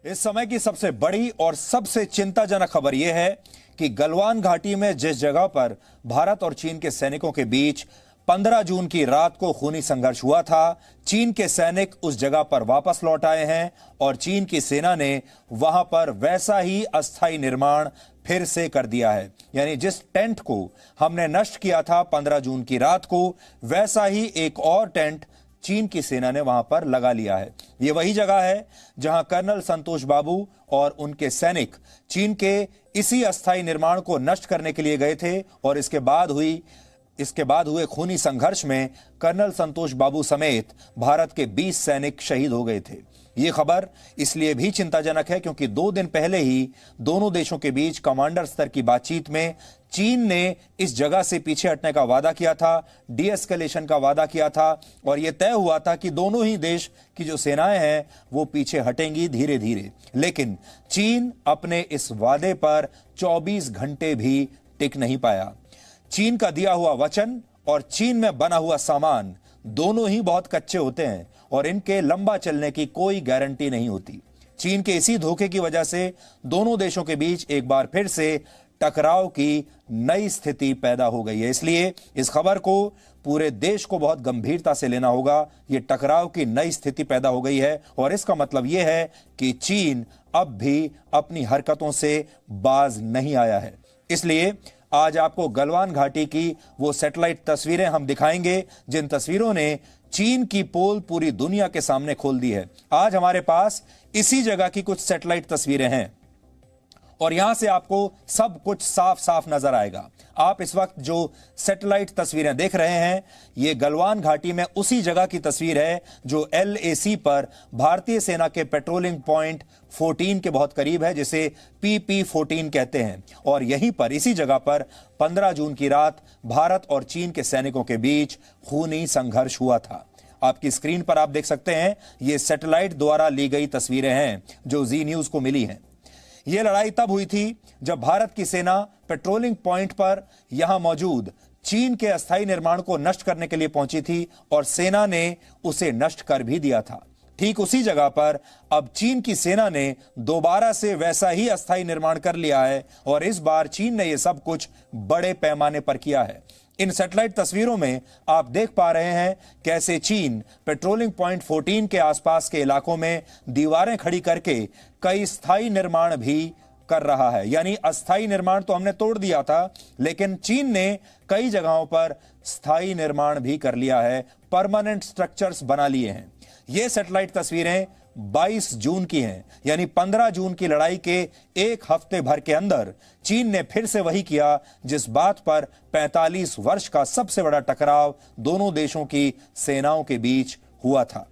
इस समय की सबसे बड़ी और सबसे चिंताजनक खबर यह है कि गलवान घाटी में जिस जगह पर भारत और चीन के सैनिकों के बीच 15 जून की रात को खूनी संघर्ष हुआ था, चीन के सैनिक उस जगह पर वापस लौट आए हैं और चीन की सेना ने वहां पर वैसा ही अस्थायी निर्माण फिर से कर दिया है। यानी जिस टेंट को हमने नष्ट किया था 15 जून की रात को, वैसा ही एक और टेंट चीन की सेना ने वहां पर लगा लिया है। यह वही जगह है जहां कर्नल संतोष बाबू और उनके सैनिक चीन के इसी अस्थायी निर्माण को नष्ट करने के लिए गए थे और इसके बाद हुए खूनी संघर्ष में कर्नल संतोष बाबू समेत भारत के 20 सैनिक शहीद हो गए थे। यह खबर इसलिए भी चिंताजनक है क्योंकि 2 दिन पहले ही दोनों देशों के बीच कमांडर स्तर की बातचीत में चीन ने इस जगह से पीछे हटने का वादा किया था, डी-एस्केलेशन का वादा किया था और यह तय हुआ था कि दोनों ही देश की जो सेनाएं हैं वो पीछे हटेंगी धीरे धीरे। लेकिन चीन अपने इस वादे पर 24 घंटे भी टिक नहीं पाया। चीन का दिया हुआ वचन और चीन में बना हुआ सामान दोनों ही बहुत कच्चे होते हैं और इनके लंबा चलने की कोई गारंटी नहीं होती। चीन के इसी धोखे की वजह से दोनों देशों के बीच एक बार फिर से टकराव की नई स्थिति पैदा हो गई है। इसलिए इस खबर को पूरे देश को बहुत गंभीरता से लेना होगा। यह टकराव की नई स्थिति पैदा हो गई है और इसका मतलब यह है कि चीन अब भी अपनी हरकतों से बाज नहीं आया है। इसलिए आज आपको गलवान घाटी की वो सैटेलाइट तस्वीरें हम दिखाएंगे जिन तस्वीरों ने चीन की पोल पूरी दुनिया के सामने खोल दी है। आज हमारे पास इसी जगह की कुछ सैटेलाइट तस्वीरें हैं और यहां से आपको सब कुछ साफ साफ नजर आएगा। आप इस वक्त जो सैटेलाइट तस्वीरें देख रहे हैं, यह गलवान घाटी में उसी जगह की तस्वीर है जो LAC पर भारतीय सेना के पेट्रोलिंग पॉइंट 14 के बहुत करीब है, जिसे PP14 कहते हैं। और यहीं पर इसी जगह पर 15 जून की रात भारत और चीन के सैनिकों के बीच खूनी संघर्ष हुआ था। आपकी स्क्रीन पर आप देख सकते हैं, यह सैटेलाइट द्वारा ली गई तस्वीरें हैं जो जी न्यूज को मिली हैं। यह लड़ाई तब हुई थी जब भारत की सेना पेट्रोलिंग पॉइंट पर यहां मौजूद चीन के अस्थायी निर्माण को नष्ट करने के लिए पहुंची थी और सेना ने उसे नष्ट कर भी दिया था। ठीक उसी जगह पर अब चीन की सेना ने दोबारा से वैसा ही अस्थायी निर्माण कर लिया है और इस बार चीन ने यह सब कुछ बड़े पैमाने पर किया है। इन सैटेलाइट तस्वीरों में आप देख पा रहे हैं कैसे चीन पेट्रोलिंग पॉइंट 14 के आसपास के इलाकों में दीवारें खड़ी करके कई स्थायी निर्माण भी कर रहा है। यानी अस्थायी निर्माण तो हमने तोड़ दिया था, लेकिन चीन ने कई जगहों पर स्थायी निर्माण भी कर लिया है, परमानेंट स्ट्रक्चर्स बना लिए हैं। ये सैटेलाइट तस्वीरें 22 जून की हैं, यानी 15 जून की लड़ाई के एक हफ्ते भर के अंदर चीन ने फिर से वही किया जिस बात पर 45 वर्ष का सबसे बड़ा टकराव दोनों देशों की सेनाओं के बीच हुआ था।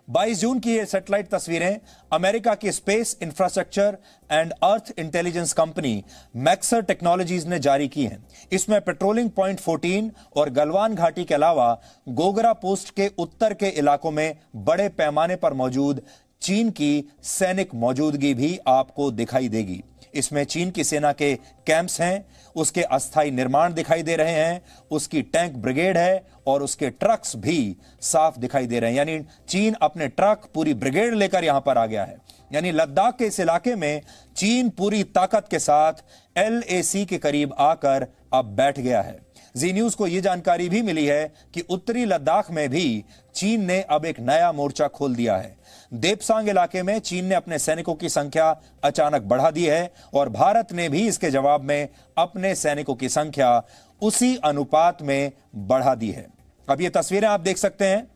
22 जून की ये सैटेलाइट तस्वीरें अमेरिका की space infrastructure and earth intelligence company Maxar technologies ने जारी की हैं। इसमें पेट्रोलिंग पॉइंट 14 और गलवान घाटी के अलावा गोगरा पोस्ट के उत्तर के इलाकों में बड़े पैमाने पर मौजूद चीन की सैनिक मौजूदगी भी आपको दिखाई देगी। इसमें चीन की सेना के कैंप्स हैं, उसके अस्थायी निर्माण दिखाई दे रहे हैं, उसकी टैंक ब्रिगेड है और उसके ट्रक्स भी साफ दिखाई दे रहे हैं। यानी चीन अपने ट्रक पूरी ब्रिगेड लेकर यहां पर आ गया है। यानी लद्दाख के इस इलाके में चीन पूरी ताकत के साथ LAC के करीब आकर अब बैठ गया है। जी न्यूज को यह जानकारी भी मिली है कि उत्तरी लद्दाख में भी चीन ने अब एक नया मोर्चा खोल दिया है। देपसांग इलाके में चीन ने अपने सैनिकों की संख्या अचानक बढ़ा दी है और भारत ने भी इसके जवाब में अपने सैनिकों की संख्या उसी अनुपात में बढ़ा दी है। अब ये तस्वीरें आप देख सकते हैं।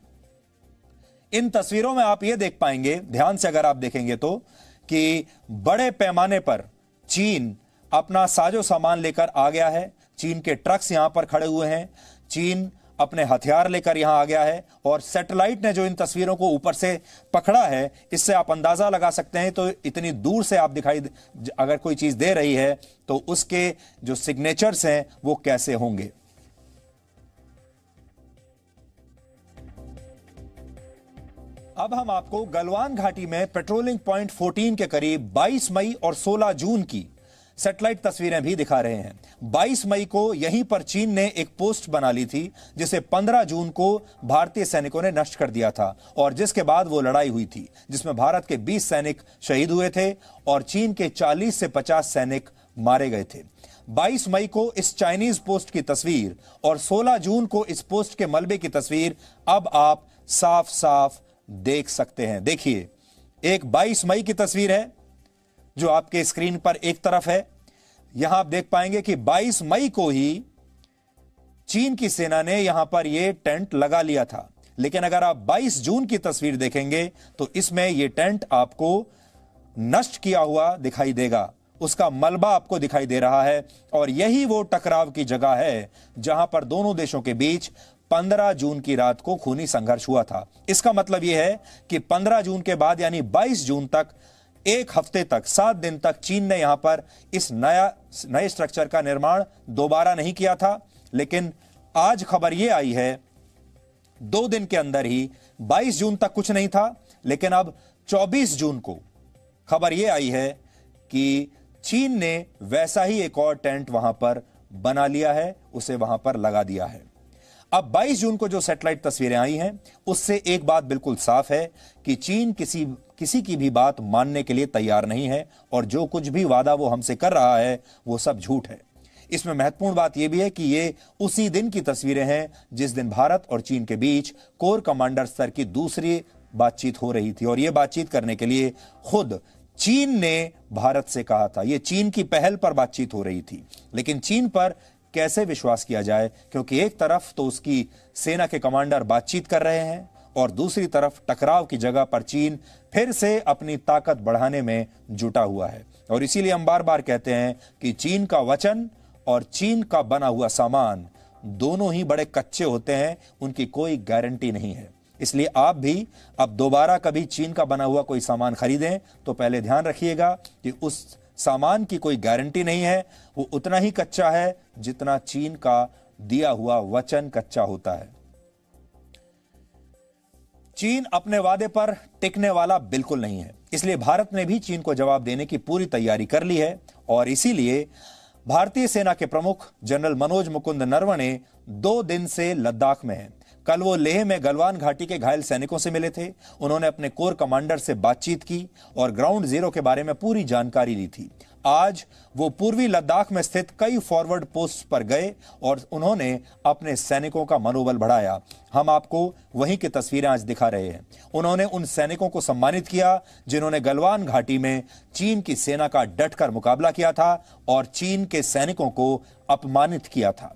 इन तस्वीरों में आप ये देख पाएंगे, ध्यान से अगर आप देखेंगे तो, कि बड़े पैमाने पर चीन अपना साजो सामान लेकर आ गया है। चीन के ट्रक्स यहां पर खड़े हुए हैं, चीन अपने हथियार लेकर यहां आ गया है और सैटेलाइट ने जो इन तस्वीरों को ऊपर से पकड़ा है, इससे आप अंदाजा लगा सकते हैं। तो इतनी दूर से आप दिखाई, अगर कोई चीज दे रही है तो उसके जो सिग्नेचर्स हैं वो कैसे होंगे। अब हम आपको गलवान घाटी में पेट्रोलिंग पॉइंट 14 के करीब 22 मई और 16 जून की सैटेलाइट तस्वीरें भी दिखा रहे हैं। 22 मई को यहीं पर चीन ने एक पोस्ट बना ली थी जिसे 15 जून को भारतीय सैनिकों ने नष्ट कर दिया था और जिसके बाद वो लड़ाई हुई थी जिसमें भारत के 20 सैनिक शहीद हुए थे और चीन के 40 से 50 सैनिक मारे गए थे। 22 मई को इस चाइनीज पोस्ट की तस्वीर और 16 जून को इस पोस्ट के मलबे की तस्वीर अब आप साफ साफ देख सकते हैं। देखिए, एक 22 मई की तस्वीर है जो आपके स्क्रीन पर एक तरफ है। यहां आप देख पाएंगे कि 22 मई को ही चीन की सेना ने यहां पर यह टेंट लगा लिया था, लेकिन अगर आप 22 जून की तस्वीर देखेंगे तो इसमें यह टेंट आपको नष्ट किया हुआ दिखाई देगा, उसका मलबा आपको दिखाई दे रहा है और यही वो टकराव की जगह है जहां पर दोनों देशों के बीच 15 जून की रात को खूनी संघर्ष हुआ था। इसका मतलब यह है कि 15 जून के बाद यानी 22 जून तक, एक हफ्ते तक, 7 दिन तक चीन ने यहां पर इस नए स्ट्रक्चर का निर्माण दोबारा नहीं किया था। लेकिन आज खबर यह आई है 2 दिन के अंदर ही, 22 जून तक कुछ नहीं था, लेकिन अब 24 जून को खबर यह आई है कि चीन ने वैसा ही एक और टेंट वहां पर बना लिया है, उसे वहां पर लगा दिया है। अब 22 जून को जो सैटेलाइट तस्वीरें आई हैं उससे एक बात बिल्कुल साफ है कि चीन किसी की भी बात मानने के लिए तैयार नहीं है और जो कुछ भी वादा वो हमसे कर रहा है वो सब झूठ है। इसमें महत्वपूर्ण बात यह भी है कि ये उसी दिन की तस्वीरें हैं जिस दिन भारत और चीन के बीच कोर कमांडर स्तर की दूसरी बातचीत हो रही थी और यह बातचीत करने के लिए खुद चीन ने भारत से कहा था। यह चीन की पहल पर बातचीत हो रही थी, लेकिन चीन पर कैसे विश्वास किया जाए, क्योंकि एक तरफ तो उसकी सेना के कमांडर बातचीत कर रहे हैं और दूसरी तरफ टकराव की जगह पर चीन फिर से अपनी ताकत बढ़ाने में जुटा हुआ है। और इसीलिए हम बार बार कहते हैं कि चीन का वचन और चीन का बना हुआ सामान दोनों ही बड़े कच्चे होते हैं, उनकी कोई गारंटी नहीं है। इसलिए आप भी अब दोबारा कभी चीन का बना हुआ कोई सामान खरीदें तो पहले ध्यान रखिएगा कि उस सामान की कोई गारंटी नहीं है, वो उतना ही कच्चा है जितना चीन का दिया हुआ वचन कच्चा होता है। चीन अपने वादे पर टिकने वाला बिल्कुल नहीं है, इसलिए भारत ने भी चीन को जवाब देने की पूरी तैयारी कर ली है और इसीलिए भारतीय सेना के प्रमुख जनरल मनोज मुकुंद नरवणे 2 दिन से लद्दाख में हैं। कल वो लेह में गलवान घाटी के घायल सैनिकों से मिले थे। उन्होंने अपने कोर कमांडर से बातचीत की और ग्राउंड जीरो के बारे में पूरी जानकारी ली थी। आज वो पूर्वी लद्दाख में स्थित कई फॉरवर्ड पोस्ट पर गए और उन्होंने अपने सैनिकों का मनोबल बढ़ाया। हम आपको वहीं की तस्वीरें आज दिखा रहे हैं। उन्होंने उन सैनिकों को सम्मानित किया जिन्होंने गलवान घाटी में चीन की सेना का डटकर मुकाबला किया था और चीन के सैनिकों को अपमानित किया था।